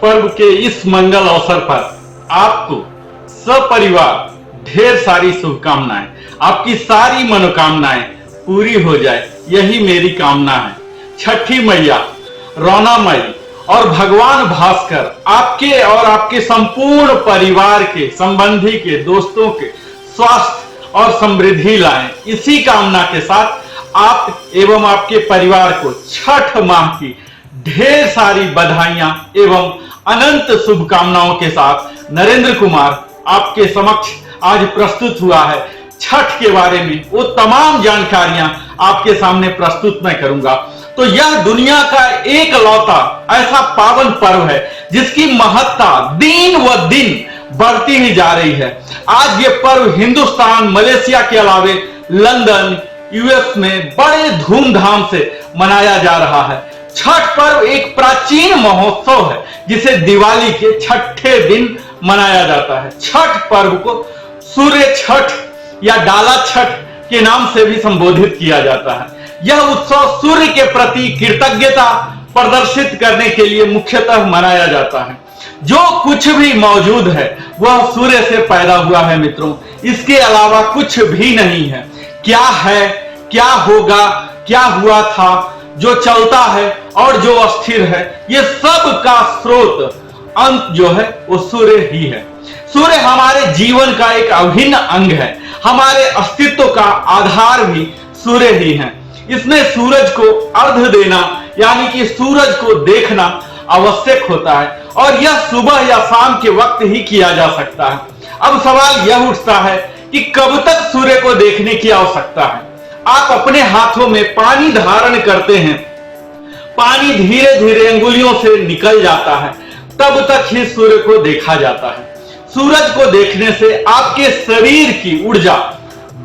पर्व के इस मंगल अवसर पर आपको सपरिवार ढेर सारी शुभकामनाएं, आपकी सारी मनोकामनाएं पूरी हो जाए, यही मेरी कामना है। छठी मैया, रौनामयी और भगवान भास्कर आपके और आपके संपूर्ण परिवार के, संबंधी के, दोस्तों के स्वास्थ्य और समृद्धि लाएं। इसी कामना के साथ आप एवं आपके परिवार को छठ माह की ढेर सारी बधाइयां एवं अनंत शुभकामनाओं के साथ नरेंद्र कुमार आपके समक्ष आज प्रस्तुत हुआ है। छठ के बारे में वो तमाम जानकारियां आपके सामने प्रस्तुत मैं करूंगा। तो यह दुनिया का एक लौता ऐसा पावन पर्व है जिसकी महत्ता दिन व दिन बढ़ती ही जा रही है। आज ये पर्व हिंदुस्तान, मलेशिया के अलावे लंदन, यूएस में बड़े धूमधाम से मनाया जा रहा है। छठ पर्व एक प्राचीन महोत्सव है जिसे दिवाली के छठे दिन मनाया जाता है। छठ पर्व को सूर्य छठ या डाला छठ के नाम से भी संबोधित किया जाता है। यह उत्सव सूर्य के प्रति कृतज्ञता प्रदर्शित करने के लिए मुख्यतः मनाया जाता है। जो कुछ भी मौजूद है वह सूर्य से पैदा हुआ है मित्रों, इसके अलावा कुछ भी नहीं है। क्या है, क्या होगा, क्या हुआ था, जो चलता है और जो अस्थिर है, ये सब का स्रोत, अंत जो है वो सूर्य ही है। सूर्य हमारे जीवन का एक अभिन्न अंग है। हमारे अस्तित्व का आधार भी सूर्य ही है। इसमें सूरज को अर्घ देना यानी कि सूरज को देखना आवश्यक होता है और यह सुबह या शाम के वक्त ही किया जा सकता है। अब सवाल यह उठता है कि कब तक सूर्य को देखने की आवश्यकता है। आप अपने हाथों में पानी धारण करते हैं, पानी धीरे धीरे अंगुलियों से निकल जाता है, तब तक ही सूर्य को देखा जाता है। सूरज को देखने से आपके शरीर की ऊर्जा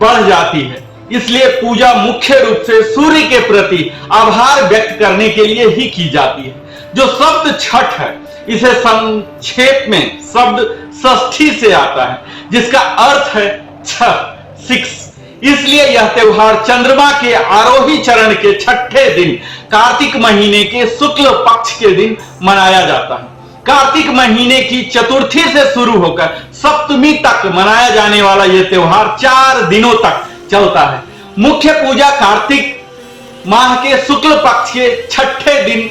बढ़ जाती है, इसलिए पूजा मुख्य रूप से सूर्य के प्रति आभार व्यक्त करने के लिए ही की जाती है। जो शब्द छठ है, इसे संक्षेप में शब्द षष्ठी से आता है जिसका अर्थ है छठ, 6। इसलिए यह त्योहार चंद्रमा के आरोही चरण के छठे दिन कार्तिक महीने के शुक्ल पक्ष के दिन मनाया जाता है। कार्तिक महीने की चतुर्थी से शुरू होकर सप्तमी तक मनाया जाने वाला यह त्योहार 4 दिनों तक चलता है। मुख्य पूजा कार्तिक माह के शुक्ल पक्ष के छठे दिन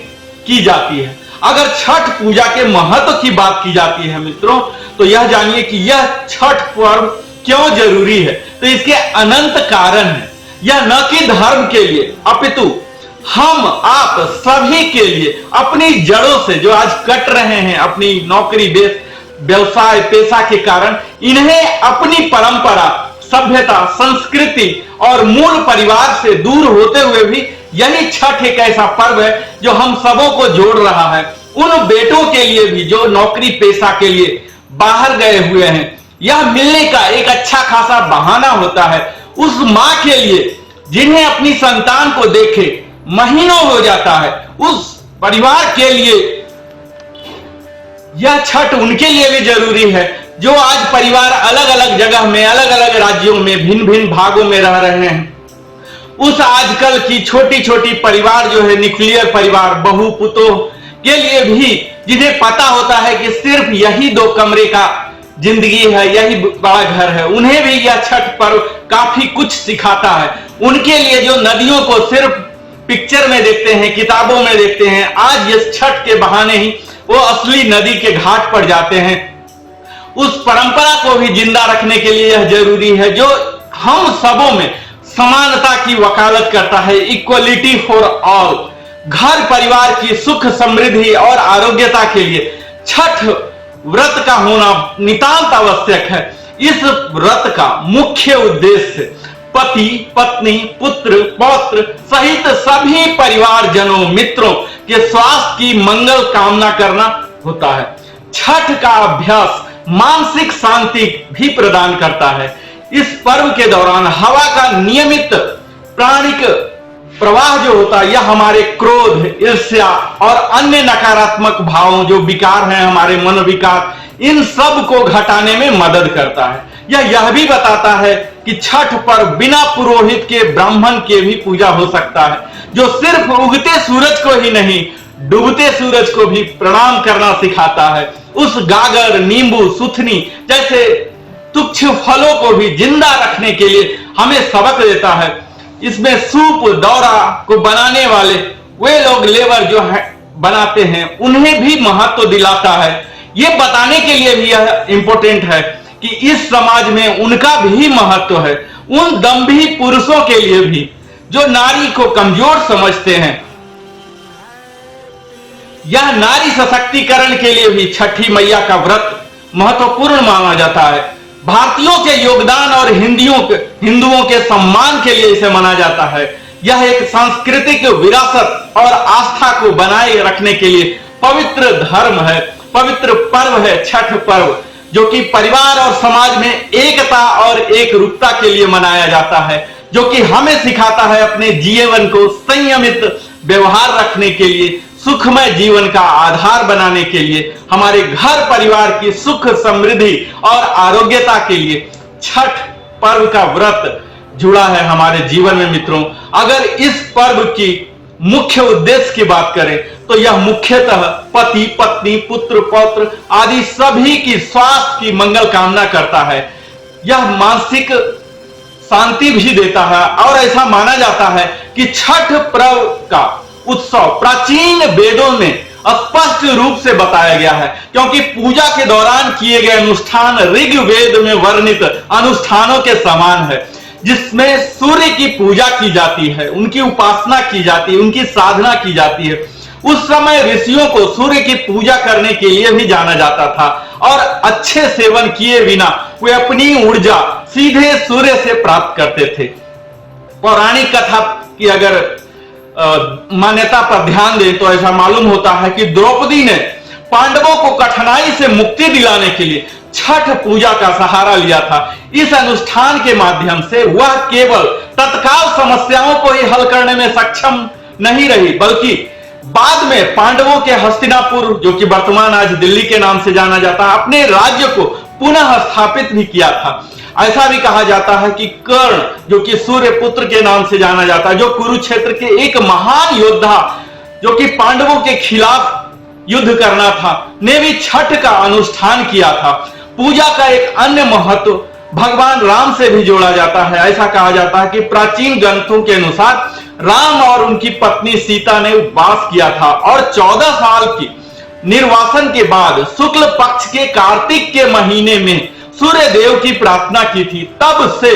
की जाती है। अगर छठ पूजा के महत्व की बात की जाती है मित्रों, तो यह जानिए कि यह छठ पर्व क्यों जरूरी है। तो इसके अनंत कारण है। यह न कि धर्म के लिए अपितु हम आप सभी के लिए अपनी जड़ों से जो आज कट रहे हैं, अपनी नौकरी, व्यवसाय, पेशा के कारण, इन्हें अपनी परंपरा, सभ्यता, संस्कृति और मूल परिवार से दूर होते हुए भी यही छठ एक ऐसा पर्व है जो हम सबों को जोड़ रहा है। उन बेटों के लिए भी जो नौकरी पेशा के लिए बाहर गए हुए हैं, यह मिलने का एक अच्छा खासा बहाना होता है। उस मां के लिए जिन्हें अपनी संतान को देखे महीनों हो जाता है, उस परिवार के लिए यह छठ उनके लिए भी जरूरी है जो आज परिवार अलग अलग जगह में, अलग अलग राज्यों में, भिन्न भिन्न भागों में रह रहे हैं। उस आजकल की छोटी छोटी परिवार जो है, न्यूक्लियर परिवार, बहू पुतोह के लिए भी, जिन्हें पता होता है कि सिर्फ यही 2 कमरे का जिंदगी है, यही बड़ा घर है, उन्हें भी यह छठ पर्व काफी कुछ सिखाता है। उनके लिए जो नदियों को सिर्फ पिक्चर में देखते हैं, किताबों में देखते हैं, आज इस छठ के बहाने ही वो असली नदी के घाट पर जाते हैं। उस परंपरा को भी जिंदा रखने के लिए यह जरूरी है जो हम सबों में समानता की वकालत करता है, इक्वलिटी फॉर ऑल। घर परिवार की सुख, समृद्धि और आरोग्यता के लिए छठ व्रत का होना नितांत आवश्यक है। इस व्रत का मुख्य उद्देश्य पति, पत्नी, पुत्र, पौत्र सहित सभी परिवारजनों, मित्रों के स्वास्थ्य की मंगल कामना करना होता है। छठ का अभ्यास मानसिक शांति भी प्रदान करता है। इस पर्व के दौरान हवा का नियमित प्राणिक प्रवाह जो होता है, यह हमारे क्रोध, ईर्ष्या और अन्य नकारात्मक भावों जो विकार हैं, हमारे मनोविकार, इन सब को घटाने में मदद करता है। यह भी बताता है कि छठ पर बिना पुरोहित के ब्राह्मण के भी पूजा हो सकता है, जो सिर्फ उगते सूरज को ही नहीं, डूबते सूरज को भी प्रणाम करना सिखाता है, उस गागर, नींबू, सुथनी जैसे तुच्छ फलों को भी जिंदा रखने के लिए हमें सबक देता है। इसमें सूप दौरा को बनाने वाले वे लोग लेबर जो है बनाते हैं उन्हें भी महत्व दिलाता है। ये बताने के लिए भी यह इंपॉर्टेंट है कि इस समाज में उनका भी महत्व है, उन दम्भी पुरुषों के लिए भी जो नारी को कमजोर समझते हैं। यह नारी सशक्तिकरण के लिए भी छठी मैया का व्रत महत्वपूर्ण माना जाता है। भारतीयों के योगदान और हिंदुओं के सम्मान के लिए इसे माना जाता है। यह एक सांस्कृतिक विरासत और आस्था को बनाए रखने के लिए पवित्र धर्म है, पवित्र पर्व है छठ पर्व, जो कि परिवार और समाज में एकता और एकरूपता के लिए मनाया जाता है, जो कि हमें सिखाता है अपने जीवन को संयमित व्यवहार रखने के लिए, सुखमय जीवन का आधार बनाने के लिए, हमारे घर परिवार की सुख समृद्धि और आरोग्यता के लिए छठ पर्व का व्रत जुड़ा है हमारे जीवन में। मित्रों, अगर इस पर्व की मुख्य उद्देश्य की बात करें तो यह मुख्यतः पति, पत्नी, पुत्र, पौत्र आदि सभी की स्वास्थ्य की मंगल कामना करता है। यह मानसिक शांति भी देता है और ऐसा माना जाता है कि छठ पर्व का उत्सव प्राचीन वेदों में स्पष्ट रूप से बताया गया है, क्योंकि पूजा के दौरान किए गए अनुष्ठान ऋग्वेद में वर्णित अनुष्ठानों के समान है, जिसमें सूर्य की पूजा की जाती है, उनकी उपासना की जाती है, उनकी साधना की जाती है। उस समय ऋषियों को सूर्य की पूजा करने के लिए भी जाना जाता था और अच्छे सेवन किए बिना वे अपनी ऊर्जा सीधे सूर्य से प्राप्त करते थे। पौराणिक कथा की अगर मान्यता पर ध्यान दें तो ऐसा मालूम होता है कि द्रौपदी ने पांडवों को कठिनाई से मुक्ति दिलाने के लिए छठ पूजा का सहारा लिया था। इस अनुष्ठान के माध्यम से वह केवल तत्काल समस्याओं को ही हल करने में सक्षम नहीं रही, बल्कि बाद में पांडवों के हस्तिनापुर, जो कि वर्तमान आज दिल्ली के नाम से जाना जाता है, अपने राज्य को पुनः स्थापित भी किया था। ऐसा भी कहा जाता है कि कर्ण, जो कि सूर्य पुत्र के नाम से जाना जाता है, जो कुरुक्षेत्र के एक महान योद्धा जो कि पांडवों के खिलाफ युद्ध करना था, ने भी छठ का अनुष्ठान किया था। पूजा का एक अन्य महत्व भगवान राम से भी जोड़ा जाता है। ऐसा कहा जाता है कि प्राचीन ग्रंथों के अनुसार राम और उनकी पत्नी सीता ने उपवास किया था और 14 साल की निर्वासन के बाद शुक्ल पक्ष के कार्तिक के महीने में सूर्य देव की प्रार्थना की थी। तब से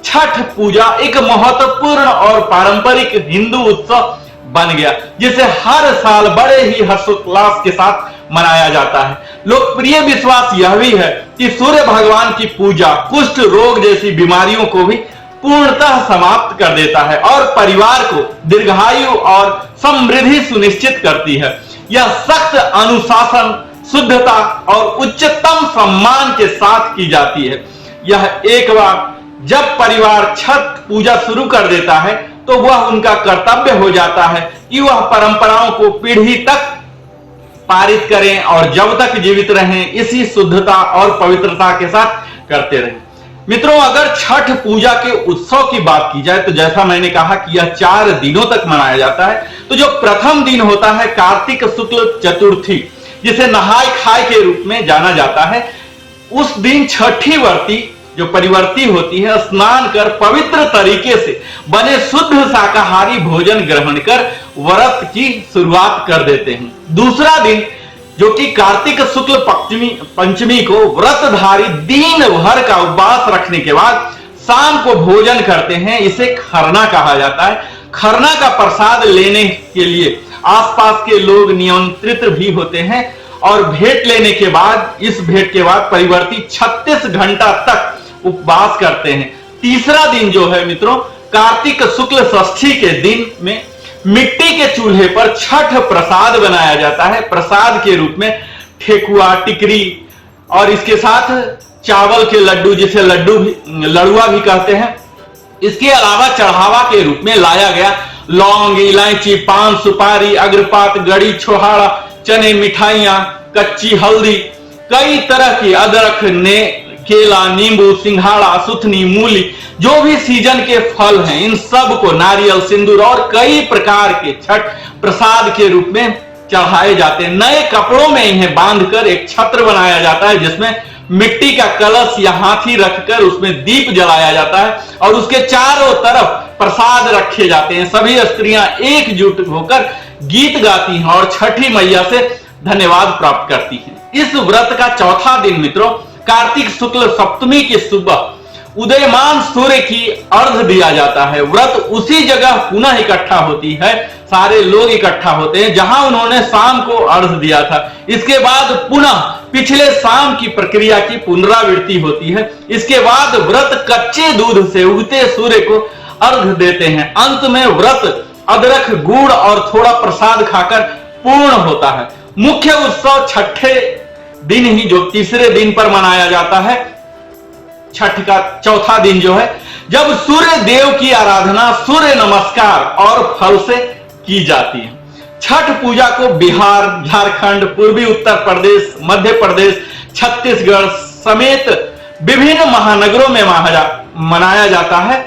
छठ पूजा एक महत्वपूर्ण और पारंपरिक हिंदू उत्सव बन गया, जिसे हर साल बड़े ही हर्षोल्लास के साथ मनाया जाता है। लोकप्रिय विश्वास यह भी है कि सूर्य भगवान की पूजा कुष्ठ रोग जैसी बीमारियों को भी पूर्णतः समाप्त कर देता है और परिवार को दीर्घायु और समृद्धि सुनिश्चित करती है। यह सख्त अनुशासन, शुद्धता और उच्चतम सम्मान के साथ की जाती है। यह एक बार जब परिवार छठ पूजा शुरू कर देता है तो वह उनका कर्तव्य हो जाता है कि वह परंपराओं को पीढ़ी तक पारित करें और जब तक जीवित रहें इसी शुद्धता और पवित्रता के साथ करते रहें। मित्रों, अगर छठ पूजा के उत्सव की बात की जाए तो जैसा मैंने कहा कि यह 4 दिनों तक मनाया जाता है। तो जो प्रथम दिन होता है कार्तिक शुक्ल चतुर्थी, जिसे नहाय खाए के रूप में जाना जाता है, उस दिन छठी व्रती जो परिवर्ती होती है स्नान कर पवित्र तरीके से बने शुद्ध शाकाहारी भोजन ग्रहण कर व्रत की शुरुआत कर देते हैं। दूसरा दिन जो कि कार्तिक शुक्ल पंचमी को व्रतधारी दिन भर का उपवास रखने के बाद शाम को भोजन करते हैं, इसे खरना कहा जाता है। खरना का प्रसाद लेने के लिए आसपास के लोग निमंत्रित भी होते हैं और भेंट लेने के बाद, इस भेंट के बाद परिवर्ती 36 घंटा तक उपवास करते हैं। तीसरा दिन जो है मित्रों, कार्तिक शुक्ल षष्ठी के दिन में मिट्टी के चूल्हे पर छठ प्रसाद बनाया जाता है। प्रसाद के रूप में ठेकुआ, टिकरी और इसके साथ चावल के लड्डू, जिसे लड़ुआ भी कहते हैं, इसके अलावा चढ़ावा के रूप में लाया गया लौंग, इलायची, पान, सुपारी, अग्रपात, गड़ी, छोहाड़ा, चने, मिठाइयां, कच्ची हल्दी, कई तरह की अदरक, केला, नींबू, सिंघाड़ा, सुथनी, मूली, जो भी सीजन के फल हैं, इन सब को नारियल, सिंदूर और कई प्रकार के छठ प्रसाद के रूप में चढ़ाए जाते हैं। नए कपड़ों में इन्हें बांधकर एक छत्र बनाया जाता है जिसमें मिट्टी का कलश या हाथी रखकर उसमें दीप जलाया जाता है और उसके चारों तरफ प्रसाद रखे जाते हैं। सभी स्त्रियां एकजुट होकर गीत गाती हैं और छठी मैया से धन्यवाद प्राप्त करती हैं। इस व्रत का चौथा दिन मित्रों कार्तिक शुक्ल सप्तमी की सुबह उदयमान सूर्य की अर्घ दिया जाता है। व्रत उसी जगह पुनः इकट्ठा होती है, सारे लोग इकट्ठा होते हैं जहां उन्होंने शाम को अर्घ दिया था। इसके बाद पुनः पिछले शाम की प्रक्रिया की पुनरावृत्ति होती है। इसके बाद व्रत कच्चे दूध से उगते सूर्य को अर्घ देते हैं। अंत में व्रत अदरक गुड़ और थोड़ा प्रसाद खाकर पूर्ण होता है। मुख्य उत्सव छठे दिन ही जो तीसरे दिन पर मनाया जाता है, छठ का चौथा दिन जो है, जब सूर्य देव की आराधना सूर्य नमस्कार और फल से की जाती है। छठ पूजा को बिहार, झारखंड, पूर्वी उत्तर प्रदेश, मध्य प्रदेश, छत्तीसगढ़ समेत विभिन्न महानगरों में मनाया जाता है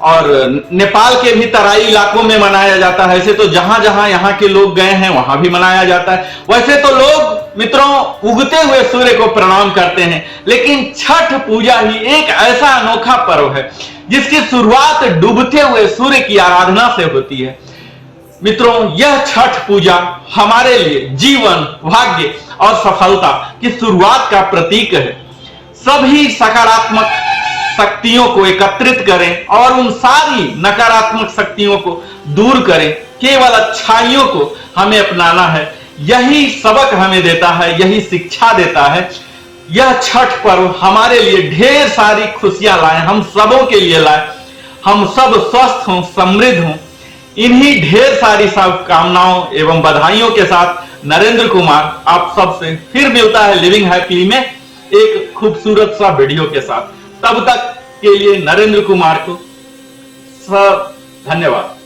और नेपाल के भी तराई इलाकों में मनाया जाता है। ऐसे तो जहां जहां यहाँ के लोग गए हैं वहां भी मनाया जाता है। वैसे तो लोग मित्रों उगते हुए सूर्य को प्रणाम करते हैं, लेकिन छठ पूजा ही एक ऐसा अनोखा पर्व है जिसकी शुरुआत डूबते हुए सूर्य की आराधना से होती है। मित्रों, यह छठ पूजा हमारे लिए जीवन, भाग्य और सफलता की शुरुआत का प्रतीक है। सभी सकारात्मक शक्तियों को एकत्रित करें और उन सारी नकारात्मक शक्तियों को दूर करें। केवल अच्छाइयों को हमें अपनाना है। यही सबक हमें देता है, यही शिक्षा देता है। यह छठ पर्व हमारे लिए ढेर सारी खुशियां लाए, हम सबों के लिए लाए। हम सब स्वस्थ हों, समृद्ध हों। इन्हीं ढेर सारी शुभकामनाओं एवं बधाइयों के साथ नरेंद्र कुमार आप सबसे फिर मिलता है लिविंग हैप्पीली में एक खूबसूरत सा वीडियो के साथ। तब तक के लिए नरेंद्र कुमार को सब धन्यवाद।